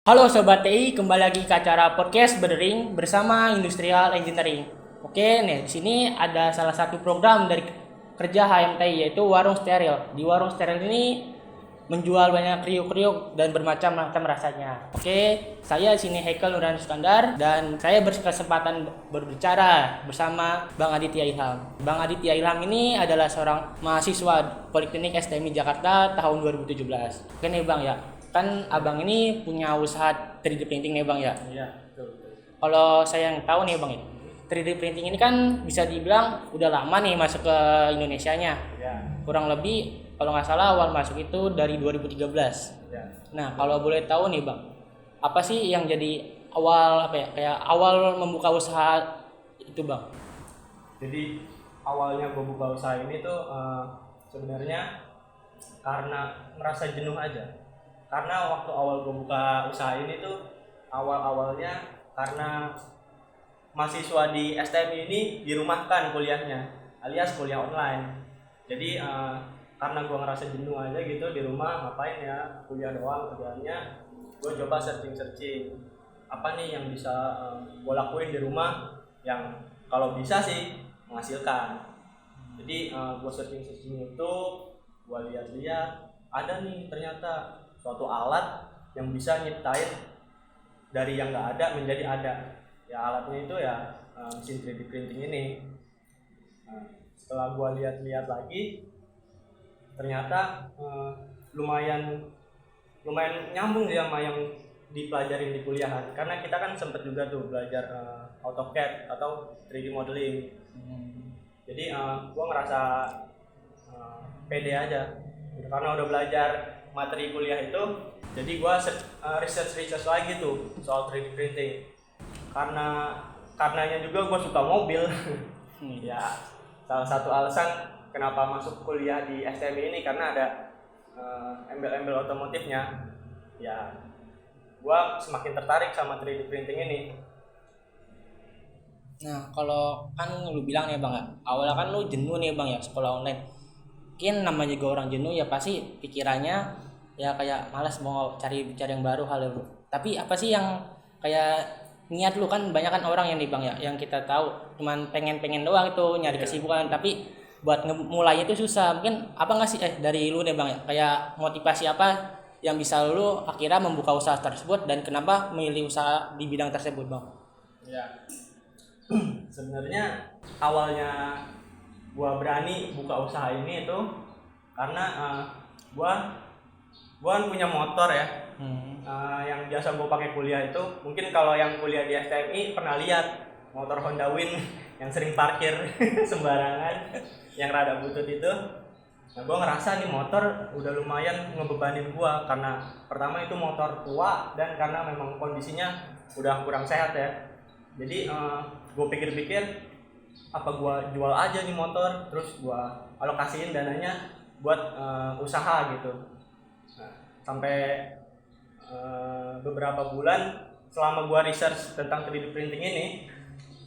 Halo Sobat TI, kembali lagi ke acara podcast Berdering bersama Industrial Engineering. Oke, nih di sini ada salah satu program dari kerja HMTI yaitu warung steril. Di warung steril ini menjual banyak kriuk-kriuk dan bermacam-macam rasanya. Oke, saya di sini Hekel Nurhan Iskandar dan saya berkesempatan berbicara bersama Bang Aditya Ilham. Bang Aditya Ilham ini adalah seorang mahasiswa Politeknik STMI Jakarta tahun 2017. Oke nih Bang ya. Kan abang ini punya usaha 3D printing nih bang ya. Iya, betul, betul. Kalau saya yang tahu nih bang ya, 3D printing ini kan bisa dibilang udah lama nih masuk ke Indonesianya. Iya, Kurang lebih kalau nggak salah awal masuk itu dari 2013. iya. Nah kalau boleh tahu nih bang, apa sih yang jadi awal apa ya kayak awal membuka usaha itu bang? Jadi awalnya gue buka usaha ini tuh sebenarnya karena merasa jenuh aja. Karena waktu awal gue buka usaha ini tuh awal-awalnya karena mahasiswa di STM ini dirumahkan kuliahnya, alias kuliah online. Jadi karena gue ngerasa jenuh aja gitu di rumah, ngapain ya kuliah doang kerjaannya. Gue coba searching apa nih yang bisa gue lakuin di rumah yang kalau bisa sih menghasilkan. Jadi gue searching itu, gue lihat-lihat ada nih ternyata suatu alat yang bisa nyiptain dari yang nggak ada menjadi ada. Ya alatnya itu ya mesin 3D printing ini. Nah, setelah gua lihat-lihat lagi, ternyata lumayan lumayan nyambung ya sama yang dipelajarin di kuliahan. Karena kita kan sempet juga tuh belajar AutoCAD atau 3D modeling. Jadi gua ngerasa pede aja karena udah belajar materi kuliah itu. Jadi gua research lagi tuh soal 3D printing. Karenanya juga gue suka mobil. Ya salah satu alasan kenapa masuk kuliah di STM ini karena ada embel-embel otomotifnya. Ya gue semakin tertarik sama 3D printing ini. Nah kalau kan lu bilang ya bang ya, awalnya kan lu jenuh nih bang ya sekolah online. Mungkin namanya juga orang jenuh ya pasti pikirannya ya kayak malas mau cari yang baru hal baru. Tapi apa sih yang kayak niat lu kan banyak kan orang yang nih bang ya yang kita tahu cuman pengen doang itu nyari kesibukan tapi buat mulai itu susah. Mungkin apa nggak sih dari lu nih bang ya kayak motivasi apa yang bisa lu akhirnya membuka usaha tersebut dan kenapa memilih usaha di bidang tersebut bang? Ya sebenarnya awalnya gua berani buka usaha ini itu karena gua kan punya motor ya. Yang biasa gue pakai kuliah itu mungkin kalau yang kuliah di STMI pernah lihat motor Honda Win yang sering parkir sembarangan yang rada butut itu. Nah gue ngerasa nih motor udah lumayan ngebebanin gue karena pertama itu motor tua dan karena memang kondisinya udah kurang sehat ya. Jadi gue pikir-pikir apa gue jual aja nih motor terus gue alokasiin dananya buat usaha gitu. Nah, sampai beberapa bulan selama gua research tentang 3D printing ini,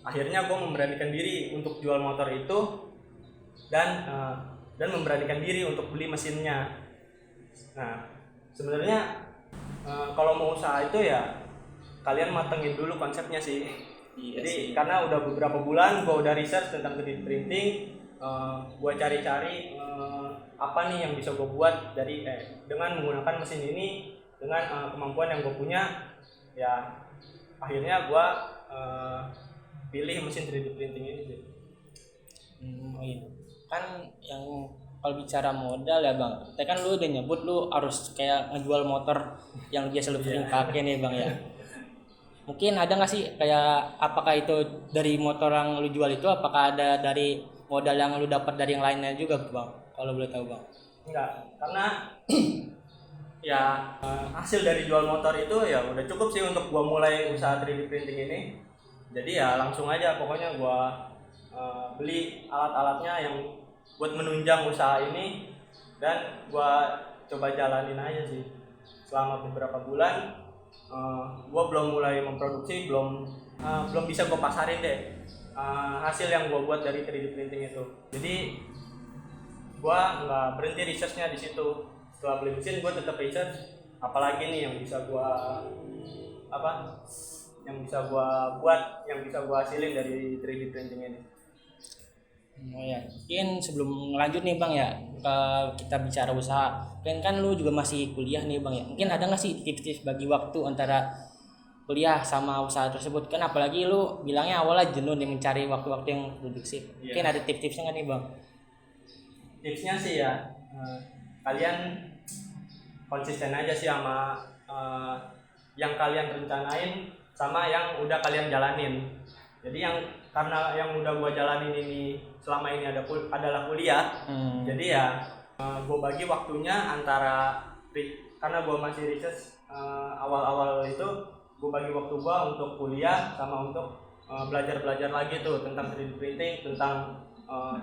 akhirnya gua memberanikan diri untuk jual motor itu dan memberanikan diri untuk beli mesinnya. Nah, sebenarnya kalau mau usaha itu ya kalian matengin dulu konsepnya sih. Iya Jadi sih. karena udah beberapa bulan gua udah research tentang 3D printing, gua cari-cari apa nih yang bisa gue buat dari dengan menggunakan mesin ini dengan kemampuan yang gue punya. Ya akhirnya gue pilih mesin 3D printing ini sih. Iya. Kan yang kalau bicara modal ya bang, tapi kan lu udah nyebut lu harus kayak ngejual motor yang biasa lu sering pakai nih bang ya. Mungkin ada nggak sih kayak apakah itu dari motor yang lu jual itu apakah ada dari modal yang lu dapat dari yang lainnya juga bang? Kalau boleh tahu bang? Enggak, karena ya hasil dari jual motor itu ya udah cukup sih untuk gue mulai usaha 3D printing ini. Jadi ya langsung aja pokoknya gue beli alat-alatnya yang buat menunjang usaha ini dan gue coba jalanin aja sih selama beberapa bulan. Gue belum mulai memproduksi, belum bisa gue pasarin deh hasil yang gue buat dari 3D printing itu. Jadi gue nggak berhenti researchnya di situ. Setelah beli mesin gue tetap research apalagi nih yang bisa gua apa yang bisa gua buat, yang bisa gua hasilin dari 3D printing ini. Oh ya, mungkin sebelum lanjut nih Bang ya, kita bicara usaha. Kan lu juga masih kuliah nih Bang ya. Mungkin ada nggak sih tips-tips bagi waktu antara kuliah sama usaha tersebut? Kan apalagi lu bilangnya awalnya jenuh nih mencari waktu-waktu yang produktif. Iya. Mungkin ada tips-tipsnya nggak nih Bang? Tipsnya sih ya, kalian konsisten aja sih sama yang kalian rencanain sama yang udah kalian jalanin. Jadi karena yang udah gua jalanin ini selama ini adalah kuliah, jadi ya gua bagi waktunya antara karena gua masih research awal-awal itu, gua bagi waktu gua untuk kuliah sama untuk belajar lagi tuh tentang 3D printing, tentang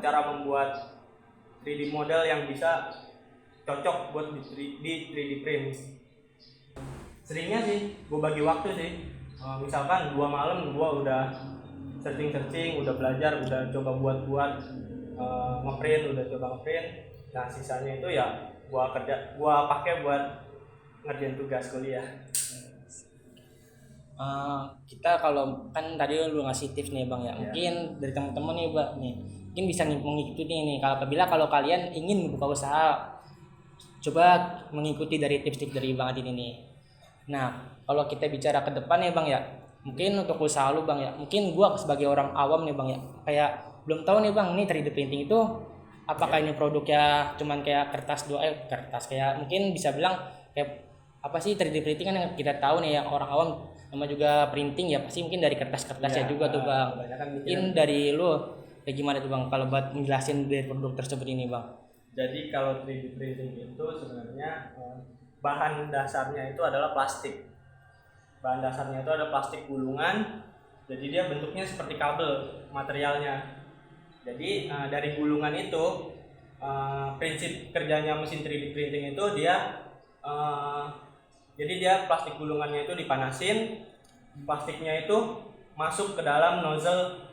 cara membuat 3D model yang bisa cocok buat di 3D print. Seringnya sih gue bagi waktu sih, misalkan 2 malam gue udah searching, udah belajar, udah coba buat ngeprint, udah coba ngeprint. Nah sisanya itu ya gue pakai buat ngerjain tugas kuliah. Kita kalau kan tadi lu ngasih tips nih Bang ya, mungkin dari teman-teman nih Bang nih, mungkin bisa mengikuti nih kalau kalian ingin membuka usaha, coba mengikuti dari tips-tips dari Bang Adin ini. Nah kalau kita bicara ke depan nih Bang ya, mungkin untuk usaha lu Bang ya, mungkin gua sebagai orang awam nih Bang ya, kayak belum tahu nih Bang, ini 3D printing itu apakah ini produknya cuman kayak kertas kayak mungkin bisa bilang kayak apa sih 3D printing kan yang kita tahu nih ya orang awam, sama juga printing ya pasti mungkin dari kertas-kertasnya juga tuh Bang. Mungkin dari lu kayak gimana tuh Bang kalau buat menjelasin dari produk tersebut ini Bang? Jadi kalau 3D printing itu sebenarnya bahan dasarnya itu adalah plastik. Bahan dasarnya itu ada plastik gulungan. Jadi dia bentuknya seperti kabel materialnya. Jadi dari gulungan itu prinsip kerjanya mesin 3D printing itu jadi dia plastik gulungannya itu dipanasin, plastiknya itu masuk ke dalam nozzle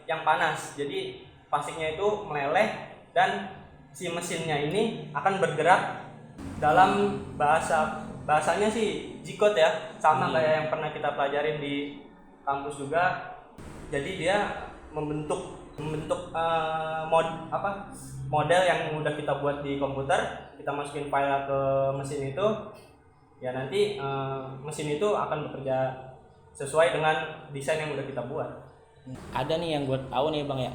yang panas. Jadi plastiknya itu meleleh dan si mesinnya ini akan bergerak dalam bahasanya sih G-code ya, sama kayak yang pernah kita pelajarin di kampus juga. Jadi dia membentuk model yang udah kita buat di komputer, kita masukin file ke mesin itu, ya nanti mesin itu akan bekerja sesuai dengan desain yang udah kita buat. Ada nih yang gue tahu nih Bang ya,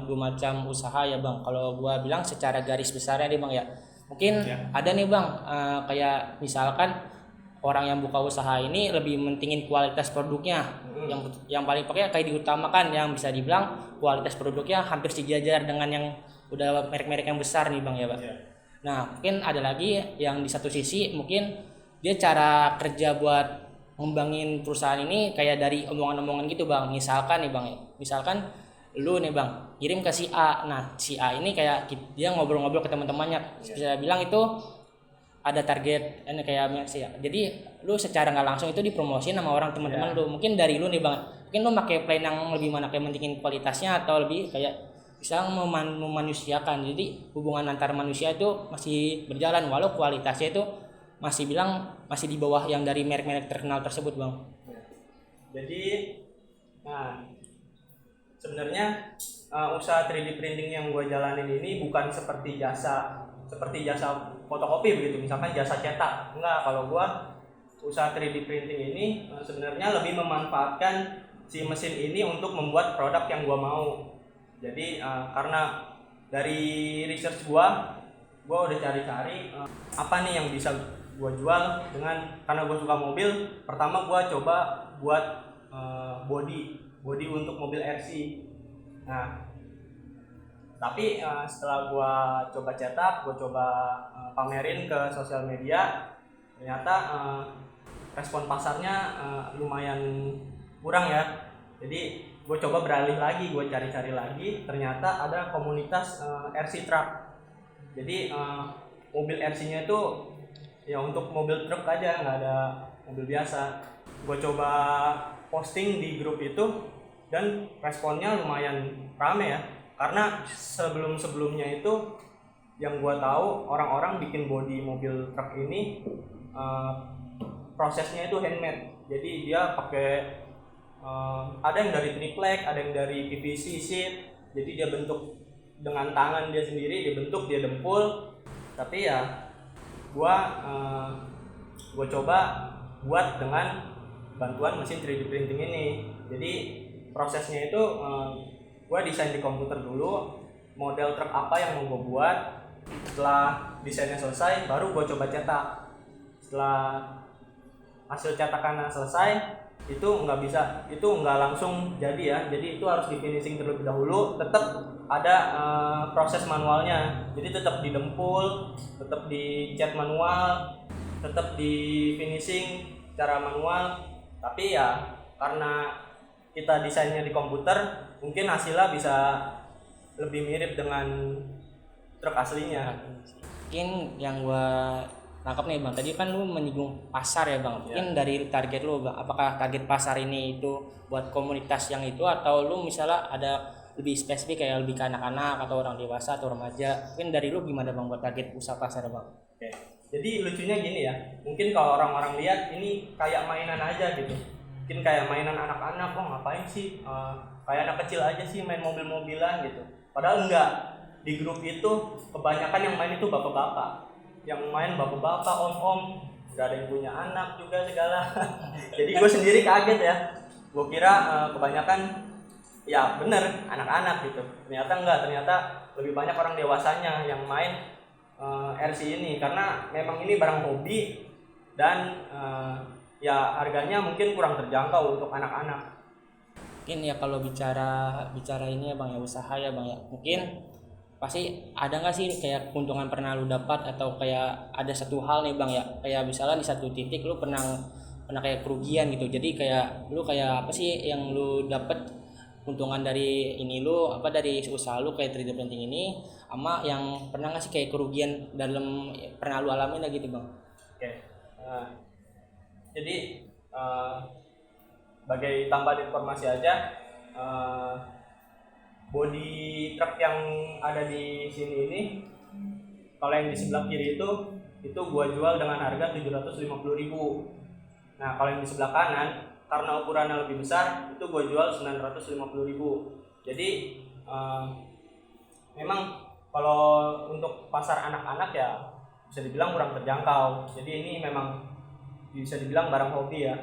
2 macam usaha ya Bang. Kalau gue bilang secara garis besarnya nih Bang ya, mungkin ada nih Bang, kayak misalkan orang yang buka usaha ini lebih mentingin kualitas produknya, yang paling pokoknya kayak diutamakan, yang bisa dibilang kualitas produknya hampir sejajar dengan yang udah merek-merek yang besar nih Bang ya Bang. Nah mungkin ada lagi yang di satu sisi mungkin dia cara kerja buat ngembangin perusahaan ini kayak dari omongan-omongan gitu Bang. Misalkan nih Bang ya, misalkan lu nih Bang kirim ke si A, nah si A ini kayak dia ngobrol-ngobrol ke teman-temannya, bisa bilang itu ada target ini kayak sih ya. Jadi lu secara nggak langsung itu dipromosin sama orang teman-teman lu. Mungkin dari lu nih Bang, mungkin lu pakai plan yang lebih mana kayak mentingin kualitasnya atau lebih kayak bisa memanusiakan. Jadi hubungan antar manusia itu masih berjalan walau kualitasnya itu masih di bawah yang dari merek-merek terkenal tersebut Bang. Jadi sebenarnya usaha 3D printing yang gue jalanin ini bukan seperti jasa fotokopi begitu, misalkan jasa cetak. Enggak, kalau gue usaha 3D printing ini sebenarnya lebih memanfaatkan si mesin ini untuk membuat produk yang gue mau. Jadi karena dari research gue udah cari-cari apa nih yang bisa gue jual karena gue suka mobil. Pertama gue coba buat body untuk mobil RC. Nah tapi setelah gue coba cetak, gue coba pamerin ke sosial media, ternyata respon pasarnya lumayan kurang ya. Jadi gue coba beralih lagi, gue cari-cari lagi, ternyata ada komunitas RC truck. Jadi mobil RC-nya itu ya untuk mobil truk aja, nggak ada mobil biasa. Gue coba posting di grup itu dan responnya lumayan rame ya, karena sebelumnya itu yang gue tahu orang-orang bikin bodi mobil truk ini prosesnya itu handmade. Jadi dia pakai ada yang dari triplek, ada yang dari PVC sheet. Jadi dia bentuk dengan tangan dia sendiri, dia bentuk, dia dempul. Tapi ya gue coba buat dengan bantuan mesin 3D printing ini. Jadi prosesnya itu gue desain di komputer dulu model truk apa yang mau gue buat. Setelah desainnya selesai, baru gue coba cetak. Setelah hasil cetakannya selesai, itu nggak langsung jadi ya. Jadi itu harus di finishing terlebih dahulu. Tetap ada proses manualnya. Jadi tetap didempul, tetap dicat manual, tetap di finishing secara manual. Tapi ya karena kita desainnya di komputer, mungkin hasilnya bisa lebih mirip dengan truk aslinya. Mungkin yang gua tangkap nih bang, tadi kan lu menyinggung pasar ya bang. Mungkin dari target lu bang, apakah target pasar ini itu buat komunitas yang itu, atau lu misalnya ada lebih spesifik kayak lebih ke anak-anak atau orang dewasa atau remaja? Mungkin dari lu gimana bang buat target usaha pasar bang? Oke. Jadi lucunya gini ya, mungkin kalau orang-orang lihat ini kayak mainan aja gitu. Mungkin kayak mainan anak-anak, oh ngapain sih? Kayak anak kecil aja sih main mobil-mobilan gitu. Padahal enggak. Di grup itu kebanyakan yang main itu bapak-bapak. Yang main bapak-bapak, om-om, udah ada yang punya anak juga segala. Jadi gue sendiri kaget ya. Gue kira kebanyakan ya bener anak-anak gitu. Ternyata enggak, ternyata lebih banyak orang dewasanya yang main RC ini, karena memang ini barang hobi dan ya harganya mungkin kurang terjangkau untuk anak-anak. Mungkin ya kalau bicara ini ya bang ya, usaha ya bang ya, mungkin pasti ada nggak sih kayak keuntungan pernah lu dapat, atau kayak ada satu hal nih bang ya, kayak misalnya di satu titik lu pernah kayak kerugian gitu. Jadi kayak lu kayak apa sih yang lu dapat keuntungan dari ini, lu apa dari usaha lu kayak 3D printing ini, sama yang pernah nggak sih kayak kerugian dalam pernah lu alamin lah gitu bang? Oke. Jadi sebagai tambahan informasi aja, bodi truk yang ada di sini ini, kalau yang di sebelah kiri itu gua jual dengan harga 750.000. Nah, kalau yang di sebelah kanan karena ukurannya lebih besar, itu gua jual 950.000. Jadi memang kalau untuk pasar anak-anak ya bisa dibilang kurang terjangkau. Jadi ini memang bisa dibilang barang hobi ya.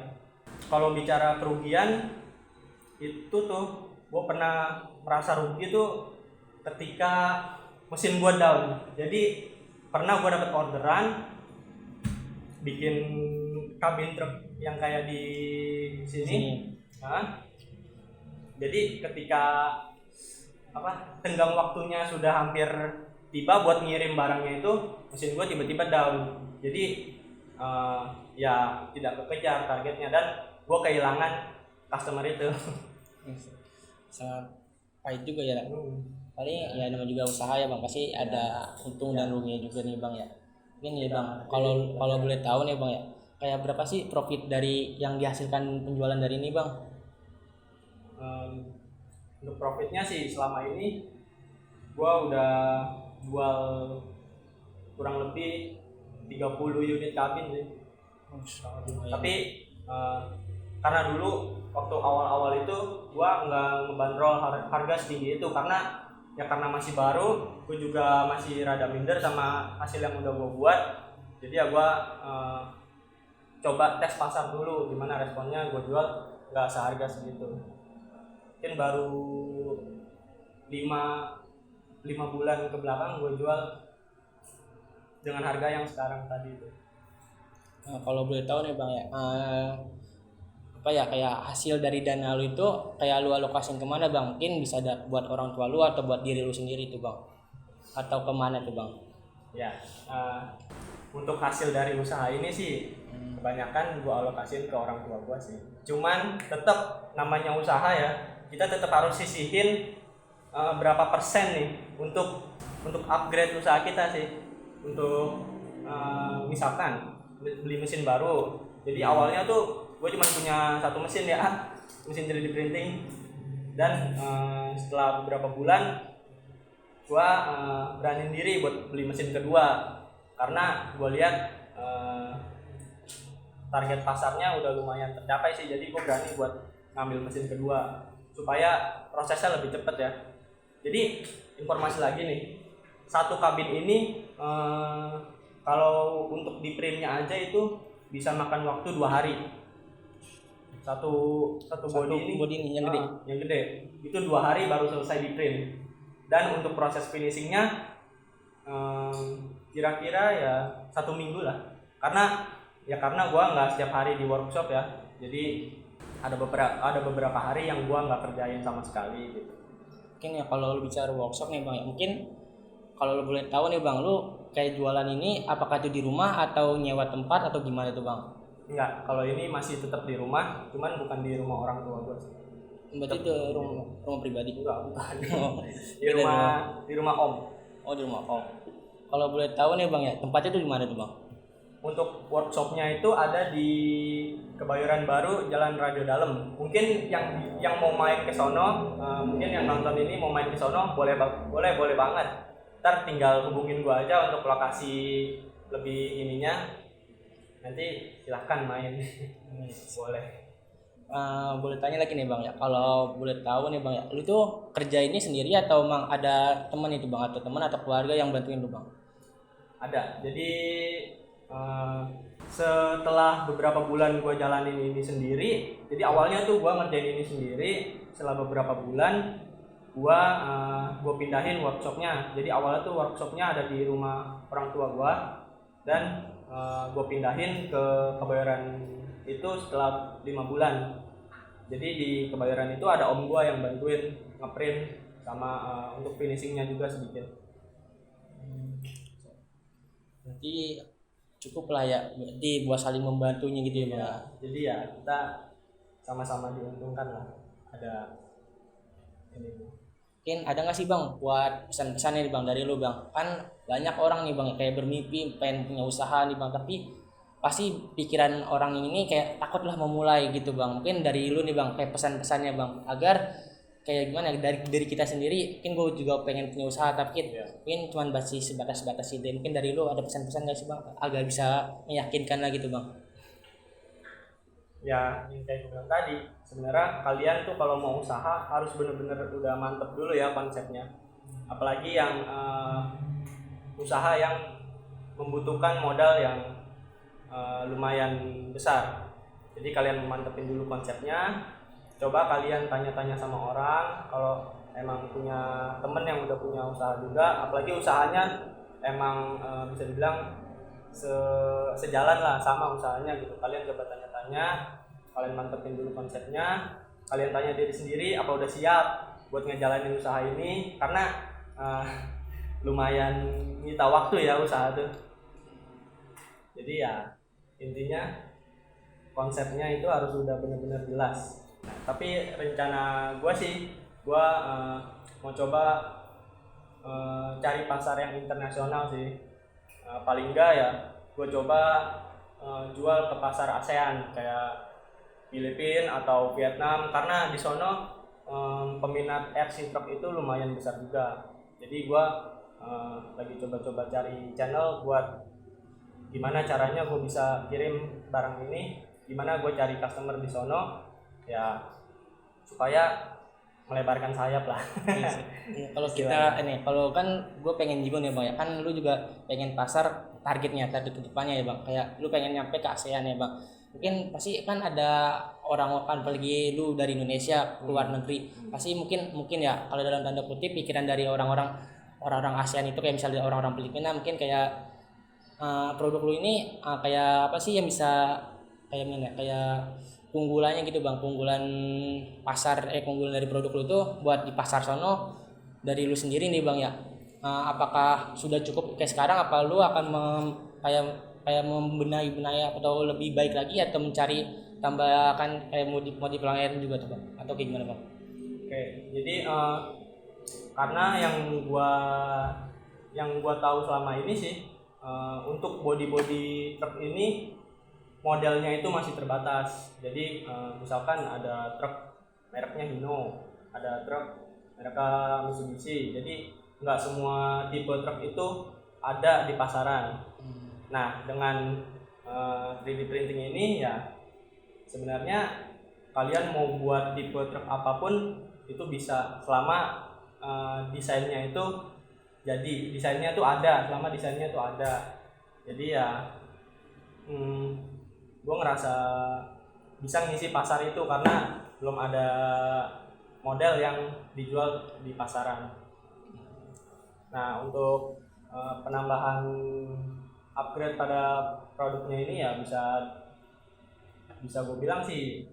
Kalau bicara kerugian itu tuh gue pernah merasa rugi tuh ketika mesin gue down. Jadi pernah gue dapat orderan bikin kabin truk yang kayak di sini. Nah, jadi ketika tenggang waktunya sudah hampir tiba buat ngirim barangnya itu, mesin gue tiba-tiba down. Jadi ya tidak kekejar targetnya dan gue kehilangan customer itu. Sangat pahit juga ya. Paling ya namanya juga usaha ya bang, pasti ada untung dan ruginya juga nih bang ya. Mungkin ya bang, kalau boleh tahu nih bang ya, kayak berapa sih profit dari yang dihasilkan penjualan dari ini bang? Untuk profitnya sih selama ini gue udah jual kurang lebih 30 unit kabin sih. Tapi karena dulu waktu awal-awal itu gua nggak ngebanderol harga setinggi itu, karena masih baru, gua juga masih rada minder sama hasil yang udah gua buat. Jadi ya gua coba tes pasar dulu gimana responnya, gua jual nggak seharga segitu. Mungkin baru 5 bulan ke belakang gua jual dengan harga yang sekarang tadi itu. Nah, kalau boleh tahu nih bang ya, apa ya kayak hasil dari dana lu itu kayak lu alokasiin kemana bang? Mungkin bisa buat orang tua lu atau buat diri lu sendiri tuh bang, atau kemana tuh bang? Ya, untuk hasil dari usaha ini sih kebanyakan gua alokasiin ke orang tua gua sih. Cuman tetap namanya usaha ya, kita tetap harus sisihin berapa persen nih untuk upgrade usaha kita sih. Untuk misalkan beli mesin baru, jadi awalnya tuh gue cuma punya satu mesin ya, mesin 3D printing, dan setelah beberapa bulan gua beraniin diri buat beli mesin kedua karena gua lihat target pasarnya udah lumayan tercapai sih, jadi gua berani buat ngambil mesin kedua supaya prosesnya lebih cepet ya. Jadi informasi lagi nih, satu kabin ini kalau untuk di printnya aja itu bisa makan waktu 2 hari. Satu body ini yang gede itu 2 hari baru selesai di print. Dan untuk proses finishingnya kira-kira ya 1 minggu lah, karena gua nggak setiap hari di workshop ya, jadi ada beberapa hari yang gua nggak kerjain sama sekali gitu. Mungkin ya kalau lu bicara workshop nih bang ya, mungkin kalau lu boleh tahu nih bang, lu kayak jualan ini apakah itu di rumah atau nyewa tempat atau gimana tuh bang? Enggak, kalau ini masih tetap di rumah, cuman bukan di rumah orang tua gua sih. Berarti itu rumah pribadi? Enggak, bukan. di rumah om. Oh, di rumah om. Kalau boleh tahu nih bang ya, tempatnya itu di mana tuh bang? Untuk workshopnya itu ada di Kebayoran Baru, Jalan Radio Dalam. Mungkin yang mau main ke sono, mungkin yang nonton ini mau main ke sono, boleh banget. Ntar tinggal hubungin gua aja untuk lokasi lebih ininya. Nanti silahkan main. Boleh. Boleh tanya lagi nih bang ya, kalau boleh tahu nih bang ya, lu tuh kerja ini sendiri atau emang ada teman itu bang, atau teman atau keluarga yang bantuin lu bang? Ada. Jadi setelah beberapa bulan gue jalanin ini sendiri, jadi awalnya tuh gue ngerjain ini sendiri. Setelah beberapa bulan gue pindahin workshopnya. Jadi awalnya tuh workshopnya ada di rumah orang tua gue, dan gue pindahin ke Kebayoran itu setelah 5 bulan. Jadi di Kebayoran itu ada om gue yang bantuin ngeprint sama untuk finishingnya juga sedikit. Berarti cukup lah ya, berarti buat saling membantunya gitu ya bang. Ya, jadi ya kita sama-sama diuntungkan lah. Ada ini. Mungkin ada nggak sih bang buat pesan-pesan nih bang dari lu bang? Kan banyak orang nih bang kayak bermimpi pengen punya usaha nih bang, tapi pasti pikiran orang ini kayak takut lah memulai gitu bang. Mungkin dari lu nih bang kayak pesan-pesannya bang, agar kayak gimana dari kita sendiri. Mungkin gue juga pengen punya usaha tapi mungkin cuma masih sebatas ide. Mungkin dari lu ada pesan-pesan nggak sih bang agar bisa meyakinkan lah gitu bang? Ya yang kayak gue bilang tadi, sebenarnya kalian tuh kalau mau usaha harus bener-bener udah mantep dulu ya konsepnya. Apalagi yang usaha yang membutuhkan modal yang lumayan besar. Jadi kalian mantepin dulu konsepnya. Coba kalian tanya-tanya sama orang, kalau emang punya temen yang udah punya usaha juga, apalagi usahanya emang bisa dibilang sejalan lah sama usahanya gitu. Kalian coba tanya-tanya, kalian mantepin dulu konsepnya, kalian tanya diri sendiri apa udah siap buat ngejalanin usaha ini, karena lumayan nyita waktu ya usaha tuh. Jadi ya intinya konsepnya itu harus udah benar-benar jelas. Nah, tapi rencana gue sih, gue mau coba cari pasar yang internasional sih. Paling enggak ya gue coba jual ke pasar ASEAN kayak Filipina atau Vietnam, karena di sono peminat RC truck itu lumayan besar juga. Jadi gue lagi coba-coba cari channel buat gimana caranya gue bisa kirim barang ini, gimana gue cari customer di sono ya supaya melebarkan sayap lah. Kalau kita ini, kalau kan gue pengen juga nih bang ya, kan lu juga pengen target ke depannya ya bang, kayak lu pengen nyampe ke ASEAN ya bang. Mungkin pasti kan ada orang kan, apalagi lu dari Indonesia keluar negeri, pasti mungkin ya kalau dalam tanda kutip pikiran dari orang-orang ASEAN itu kayak misalnya orang-orang Filipina, mungkin kayak produk lu ini kayak apa sih yang bisa kayak mana kayak keunggulannya gitu bang, keunggulan dari produk lu tuh buat di pasar sono dari lu sendiri nih bang ya. Apakah sudah cukup kayak sekarang, apa lu akan kayak membenahi atau lebih baik lagi, atau mencari tambahkan kayak modif lain juga tuh bang, atau kayak gimana bang? Oke, jadi karena yang gua tahu selama ini sih, untuk body truk ini modelnya itu masih terbatas. Jadi misalkan ada truk mereknya Hino, ada truk merek Mitsubishi. Jadi nggak semua tipe truk itu ada di pasaran. Nah, dengan 3D printing ini ya sebenarnya kalian mau buat tipe truk apapun itu bisa, selama desainnya itu desainnya itu ada, selama desainnya itu ada. Jadi ya gue ngerasa bisa ngisi pasar itu karena belum ada model yang dijual di pasaran. Nah, untuk penambahan upgrade pada produknya ini ya bisa gue bilang sih,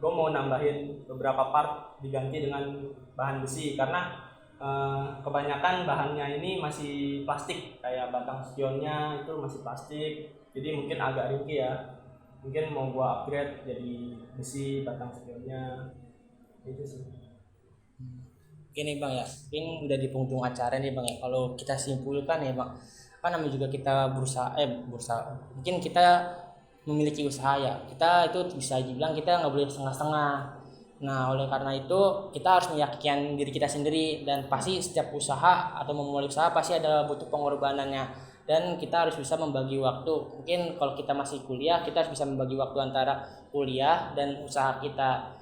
gue mau nambahin beberapa part diganti dengan bahan besi karena kebanyakan bahannya ini masih plastik, kayak batang spionnya itu masih plastik, jadi mungkin agak ringkih ya. Mungkin mau gue upgrade jadi besi batang spionnya, itu sih. Oke nih Bang ya, ini udah di penghujung acara nih Bang ya. Kalau kita simpulkan ya Bang, kan namanya juga kita berusaha, mungkin kita memiliki usaha ya. Kita itu bisa dibilang kita nggak boleh setengah-setengah. Nah, oleh karena itu kita harus meyakinkan diri kita sendiri, dan pasti setiap usaha atau memulai usaha pasti ada butuh pengorbanannya, dan kita harus bisa membagi waktu. Mungkin kalau kita masih kuliah, kita harus bisa membagi waktu antara kuliah dan usaha kita.